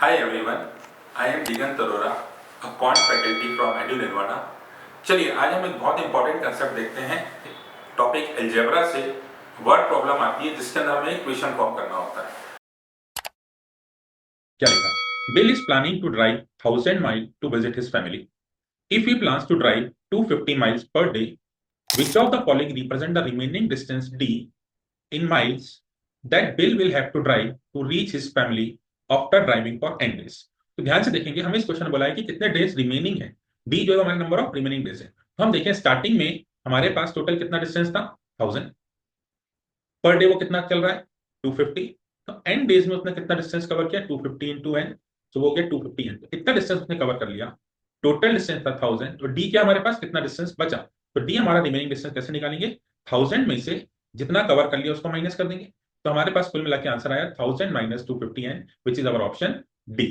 Hi everyone, I am Digant Arora, a quant faculty from Edu Nirvana। चलिए आज हम एक बहुत इंपॉर्टेंट कंसेप्ट देखते हैं। टॉपिक अलजेब्रा से वर्ड प्रॉब्लम आती है जिसके अंदर हमें इक्वेशन फॉर्म करना होता है। क्या लिखा है? Bill is planning to drive 1000 mile to visit his family. If he plans to drive 250 miles per day, which of the following represent the remaining distance d in miles that Bill will have to drive to reach his family after driving for n days। तो ध्यान से देखेंगे, हमें इस question में बोला है कि कितने डेज रिमेनिंग है। डी जो है हमारा नंबर ऑफ रिमेनिंग डेज है। तो हम देखें स्टार्टिंग में हमारे पास टोटल कितना डिस्टेंस था 1000 पर डे, वो कितना चल रहा है 250। तो एन डेज में उसने कितना डिस्टेंस कवर किया 250 इंटू एन, तो वो गया 250 एन। तो इतना डिस्टेंस उसने कवर कर लिया। टोटल डिस्टेंस था 1000। तो डी क्या हमारे पास कितना डिस्टेंस बचा, तो डी हमारा रिमेनिंग डिस्टेंस कैसे निकालेंगे, 1000 में से जितना कवर कर लिया उसको माइनस कर देंगे। तो हमारे पास कुल मिला के आंसर आया 1000 minus 250 N, which is our option D.